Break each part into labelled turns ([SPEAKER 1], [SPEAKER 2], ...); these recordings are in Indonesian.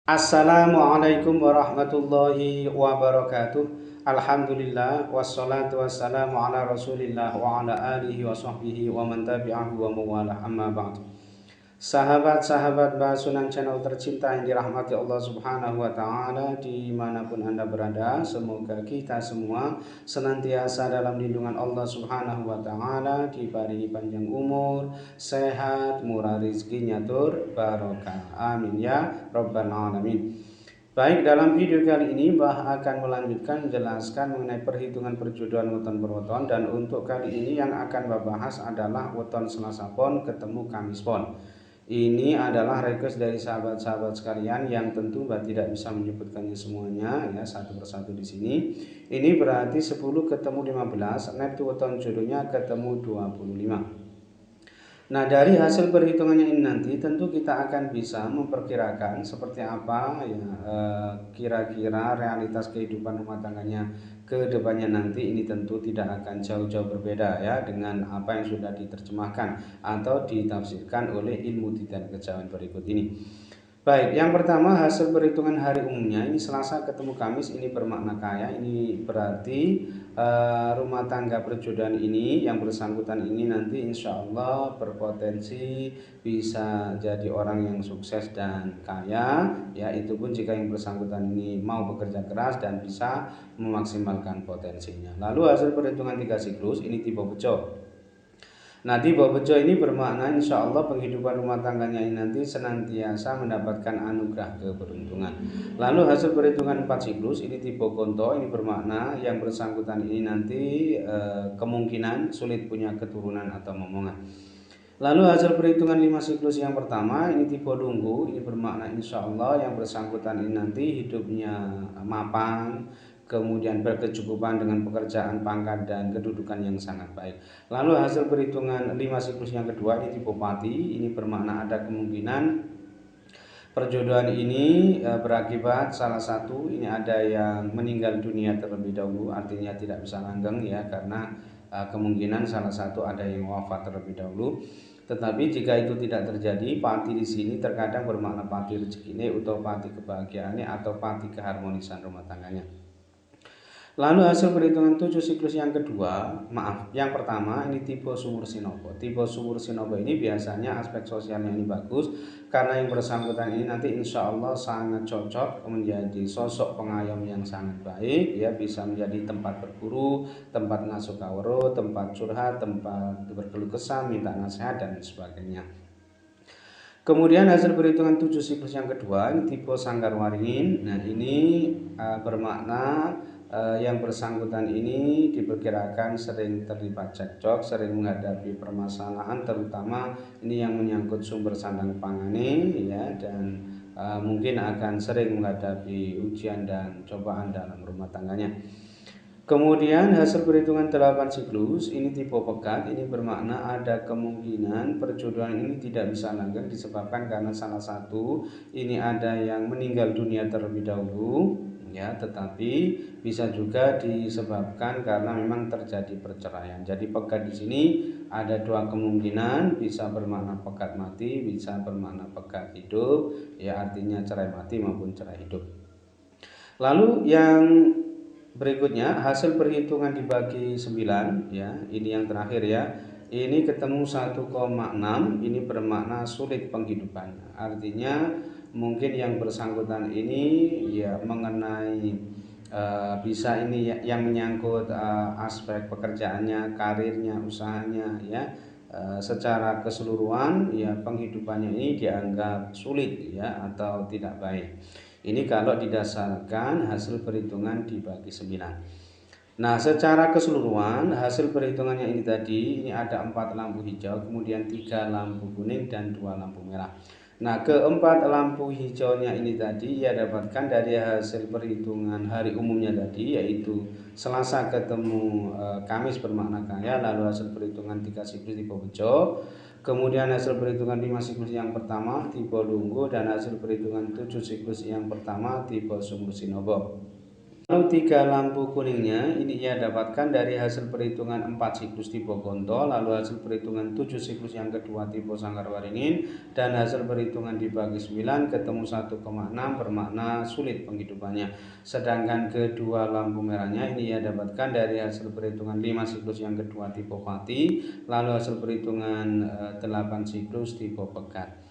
[SPEAKER 1] Assalamualaikum warahmatullahi wabarakatuh. Alhamdulillah wassalatu wassalamu ala Rasulillah wa ala alihi wa sahbihi wa man tabi'ahu wa mawalah amma ba'd. Sahabat-sahabat Basunan channel tercinta yang dirahmati Allah Subhanahu wa taala dimanapun Anda berada, semoga kita semua senantiasa dalam lindungan Allah Subhanahu wa taala, diberi panjang umur, sehat, murah rezeki, nyatur barokah. Amin ya rabbal alamin. Baik, dalam video kali ini Mbah akan melanjutkan menjelaskan mengenai perhitungan perjodohan weton berweton, dan untuk kali ini yang akan Mbah bahas adalah weton Selasa Pon ketemu Kamis Pon. Ini adalah request dari sahabat-sahabat sekalian yang tentu Mbak tidak bisa menyebutkannya semuanya ya satu persatu di sini. Ini berarti 10 ketemu 15, neptu weton jodohnya ketemu 25. Nah, dari hasil perhitungannya ini nanti tentu kita akan bisa memperkirakan seperti apa ya kira-kira realitas kehidupan rumah tangganya ke depannya nanti. Ini tentu tidak akan jauh-jauh berbeda ya dengan apa yang sudah diterjemahkan atau ditafsirkan oleh ilmu titan kejauhan berikut ini. Baik, yang pertama hasil perhitungan hari umumnya ini Selasa ketemu Kamis, ini bermakna kaya. Ini berarti rumah tangga perjodohan ini yang bersangkutan ini nanti insya Allah berpotensi bisa jadi orang yang sukses dan kaya ya, itu pun jika yang bersangkutan ini mau bekerja keras dan bisa memaksimalkan potensinya. Lalu hasil perhitungan 3 siklus ini tipe bejo. Nah, tipe bejo ini bermakna insya Allah penghidupan rumah tangganya ini nanti senantiasa mendapatkan anugerah keberuntungan. Lalu hasil perhitungan 4 siklus ini tipe gonto, ini bermakna yang bersangkutan ini nanti kemungkinan sulit punya keturunan atau momongan. Lalu hasil perhitungan 5 siklus yang pertama ini tipe dunggu, ini bermakna insya Allah yang bersangkutan ini nanti hidupnya mapan, kemudian berkecukupan dengan pekerjaan, pangkat, dan kedudukan yang sangat baik. Lalu hasil perhitungan 5 siklus yang kedua ini tipe pati, ini bermakna ada kemungkinan perjodohan ini berakibat salah satu ini ada yang meninggal dunia terlebih dahulu, artinya tidak bisa langgeng ya, karena kemungkinan salah satu ada yang wafat terlebih dahulu. Tetapi jika itu tidak terjadi, pati di sini terkadang bermakna pati rezeki atau pati kebahagiaannya atau pati keharmonisan rumah tangganya. Lalu hasil perhitungan 7 siklus yang kedua, yang pertama ini tipe sumur sinobo. Tipe sumur sinobo ini biasanya aspek sosialnya ini bagus, karena yang bersangkutan ini nanti insya Allah sangat cocok menjadi sosok pengayom yang sangat baik ya, bisa menjadi tempat berburu, tempat ngasuh kawero, tempat curhat, tempat berkeluh kesah, minta nasihat dan sebagainya. Kemudian hasil perhitungan 7 siklus yang kedua ini tipe sanggar waringin. Nah, ini bermakna yang bersangkutan ini diperkirakan sering terlibat cekcok, sering menghadapi permasalahan, terutama ini yang menyangkut sumber sandang pangane ya, dan mungkin akan sering menghadapi ujian dan cobaan dalam rumah tangganya. Kemudian hasil perhitungan 8 siklus ini tipe pekat, ini bermakna ada kemungkinan perjodohan ini tidak bisa langgeng disebabkan karena salah satu ini ada yang meninggal dunia terlebih dahulu ya, tetapi bisa juga disebabkan karena memang terjadi perceraian. Jadi pekat di sini ada dua kemungkinan, bisa bermakna pekat mati, bisa bermakna pekat hidup ya, artinya cerai mati maupun cerai hidup. Lalu yang berikutnya hasil perhitungan dibagi 9 ya, ini yang terakhir ya. Ini ketemu 1,6, ini bermakna sulit penghidupannya. Artinya mungkin yang bersangkutan ini ya mengenai bisa ini ya, yang menyangkut aspek pekerjaannya, karirnya, usahanya ya. Secara keseluruhan ya penghidupannya ini dianggap sulit ya atau tidak baik. Ini kalau didasarkan hasil perhitungan dibagi 9. Nah, secara keseluruhan hasil perhitungannya ini tadi ini ada 4 lampu hijau, kemudian 3 lampu kuning dan 2 lampu merah. Nah, keempat lampu hijaunya ini tadi ia dapatkan dari hasil perhitungan hari umumnya tadi, yaitu Selasa ketemu Kamis bermakna kaya, lalu hasil perhitungan 3 siklus tipe bejo, kemudian hasil perhitungan 5 siklus yang pertama tipe lunggu, dan hasil perhitungan 7 siklus yang pertama tipe sumur sinobo. Lalu 3 lampu kuningnya ini ia dapatkan dari hasil perhitungan 4 siklus tipe Gonto, lalu hasil perhitungan 7 siklus yang kedua tipe Sanggar-Waringin, dan hasil perhitungan dibagi 9 ketemu 1,6 bermakna sulit penghidupannya. Sedangkan kedua lampu merahnya ini ia dapatkan dari hasil perhitungan 5 siklus yang kedua tipe Pati, lalu hasil perhitungan 8 siklus tipe Pegat.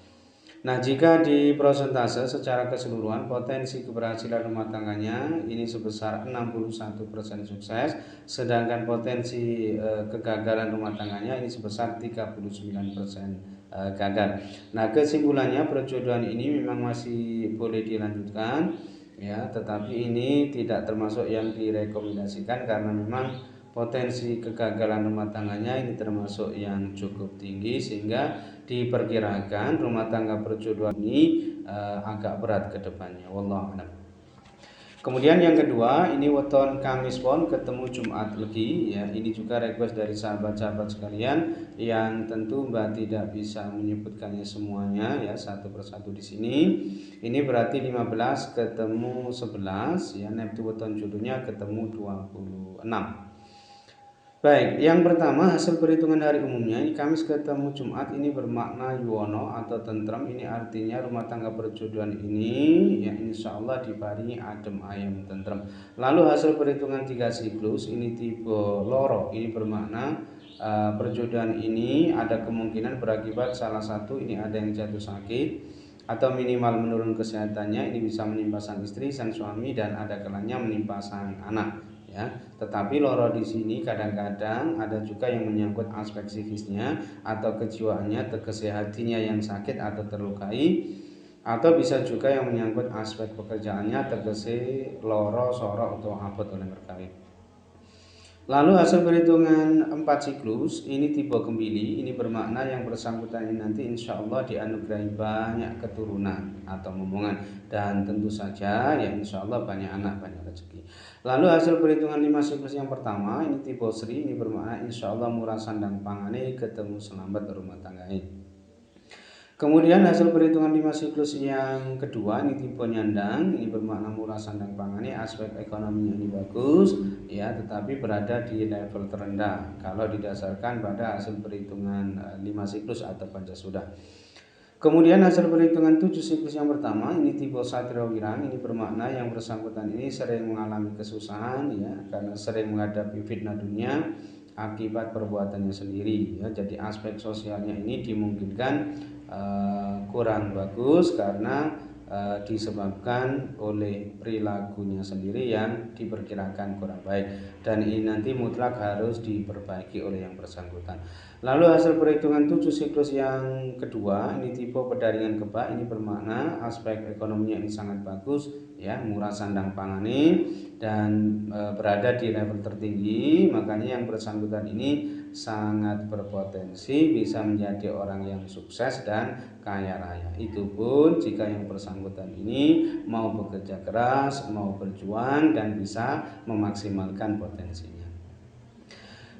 [SPEAKER 1] Nah, jika di prosentase secara keseluruhan potensi keberhasilan rumah tangganya ini sebesar 61% sukses, sedangkan potensi kegagalan rumah tangganya ini sebesar 39% gagal. Nah, kesimpulannya perjodohan ini memang masih boleh dilanjutkan ya, tetapi ini tidak termasuk yang direkomendasikan karena memang potensi kegagalan rumah tangganya ini termasuk yang cukup tinggi sehingga diperkirakan rumah tangga perjodohan ini agak berat ke depannya. Wallahu a'lam. Kemudian yang kedua, ini weton Kamis Pon ketemu Jumat Legi ya. Ini juga request dari sahabat-sahabat sekalian yang tentu Mbak tidak bisa menyebutkannya semuanya ya satu persatu di sini. Ini berarti 15 ketemu 11 ya. Neptu weton jodohnya ketemu 26. Baik, yang pertama hasil perhitungan hari umumnya ini Kamis ketemu Jumat ini bermakna yuwono atau tentrem. Ini artinya rumah tangga perjodohan ini ya insya Allah diparingi adem ayem tentrem. Lalu hasil perhitungan 3 siklus ini tipe loro, ini bermakna perjodohan ini ada kemungkinan berakibat salah satu ini ada yang jatuh sakit atau minimal menurun kesehatannya, ini bisa menimpa sang istri, sang suami, dan ada kalanya menimpa sang anak ya. Tetapi loro di sini kadang-kadang ada juga yang menyangkut aspek psikisnya atau kejiwaannya, tegese hatinya yang sakit atau terlukai, atau bisa juga yang menyangkut aspek pekerjaannya, tegese loro sorok atau abot oleh merkawit. Lalu hasil perhitungan 4 siklus ini tipe Gembili, ini bermakna yang bersangkutan ini nanti insya Allah dianugerahi banyak keturunan atau momongan, dan tentu saja ya insya Allah banyak anak, banyak rezeki. Lalu hasil perhitungan 5 siklus yang pertama ini tipe Sri, ini bermakna insya Allah murah sandang pangane ketemu selambat rumah tangga ini. Kemudian hasil perhitungan 5 siklus yang kedua ini tipe Nyandang, ini bermakna murah sandang pangannya, aspek ekonominya ini bagus ya, tetapi berada di level terendah kalau didasarkan pada hasil perhitungan 5 siklus atau Pancasuda. Kemudian hasil perhitungan 7 siklus yang pertama ini tipe Satria Wirang, ini bermakna yang bersangkutan ini sering mengalami kesusahan ya karena sering menghadapi fitnah dunia akibat perbuatannya sendiri ya. Jadi aspek sosialnya ini dimungkinkan kurang bagus karena disebabkan oleh perilakunya sendiri yang diperkirakan kurang baik, dan ini nanti mutlak harus diperbaiki oleh yang bersangkutan. Lalu hasil perhitungan 7 siklus yang kedua ini tipe Pedaringan Kebak, ini bermakna aspek ekonominya ini sangat bagus ya, murah sandang pangane dan berada di level tertinggi, makanya yang bersangkutan ini sangat berpotensi bisa menjadi orang yang sukses dan kaya raya. Itu pun jika yang bersangkutan ini mau bekerja keras, mau berjuang dan bisa memaksimalkan potensinya.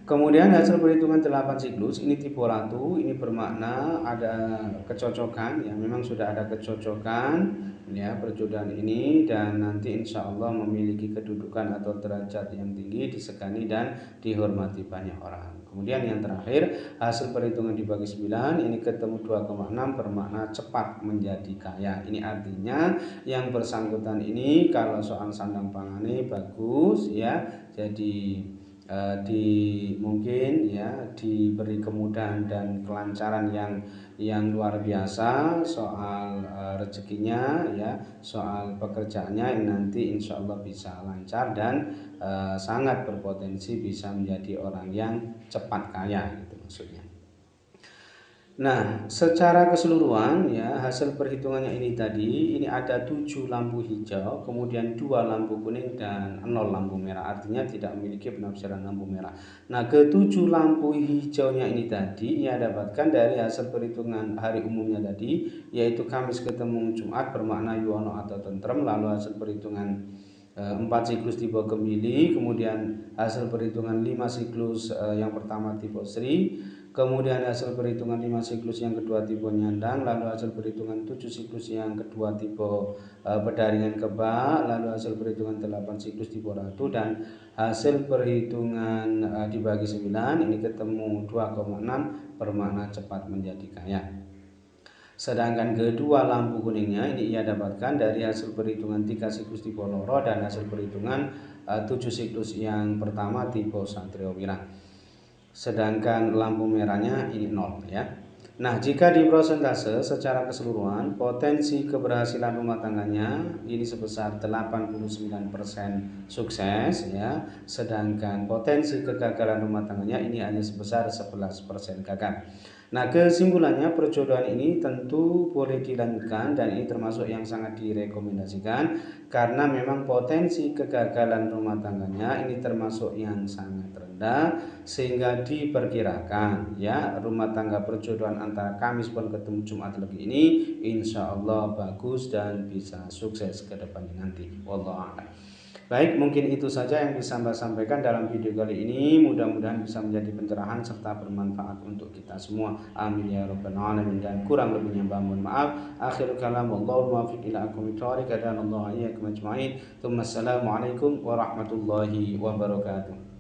[SPEAKER 1] Kemudian hasil perhitungan 8 siklus ini tipe Ratu, ini bermakna ada kecocokan ya, memang sudah ada kecocokan ya perjodohan ini, dan nanti insya Allah memiliki kedudukan atau derajat yang tinggi, disegani dan dihormati banyak orang. Kemudian yang terakhir hasil perhitungan dibagi 9 ini ketemu 2,6 bermakna cepat menjadi kaya. Ini artinya yang bersangkutan ini kalau soal sandang pangane bagus ya, jadi mungkin ya diberi kemudahan dan kelancaran yang luar biasa soal rezekinya ya, soal pekerjaannya nanti insya Allah bisa lancar dan sangat berpotensi bisa menjadi orang yang cepat kaya gitu maksudnya. Nah, secara keseluruhan ya hasil perhitungannya ini tadi ini ada 7 lampu hijau, kemudian 2 lampu kuning dan 0 lampu merah, artinya tidak memiliki penafsiran lampu merah. Nah, ke-7 lampu hijaunya ini tadi ia dapatkan dari hasil perhitungan hari umumnya tadi, yaitu Kamis ketemu Jumat bermakna yuwono atau tentrem, lalu hasil perhitungan 4 siklus tipe Gembili, kemudian hasil perhitungan 5 siklus yang pertama tipe Sri, kemudian hasil perhitungan 5 siklus yang kedua tipe nyandang, lalu hasil perhitungan 7 siklus yang kedua tipe berdaringan kebak, lalu hasil perhitungan 8 siklus tipe ratu, dan hasil perhitungan dibagi 9 ini ketemu 2,6 bermakna cepat menjadi kaya. Sedangkan kedua lampu kuningnya ini ia dapatkan dari hasil perhitungan 3 siklus tipe loro dan hasil perhitungan 7 siklus yang pertama tipe satriowira. Sedangkan lampu merahnya ini 0 ya. Nah, jika di prosentase secara keseluruhan potensi keberhasilan rumah tangganya ini sebesar 89% sukses ya, sedangkan potensi kegagalan rumah tangganya ini hanya sebesar 11% gagal. Nah, kesimpulannya perjodohan ini tentu boleh dilanjutkan dan ini termasuk yang sangat direkomendasikan karena memang potensi kegagalan rumah tangganya ini termasuk yang sangat rendah, sehingga diperkirakan ya rumah tangga perjodohan antara Kamis pun ketemu Jumat Legi ini insya Allah bagus dan bisa sukses ke depannya nanti. Wallahu a'lam. Baik, mungkin itu saja yang bisa Mbak sampaikan dalam video kali ini. Mudah-mudahan bisa menjadi pencerahan serta bermanfaat untuk kita semua. Amin ya rabbal alamin. Dan kurang lebihnya Mbak mohon maaf. Akhirul kalam wallahu muwaffiq ila aqwamit thoriq. Assalamualaikum warahmatullahi wabarakatuh.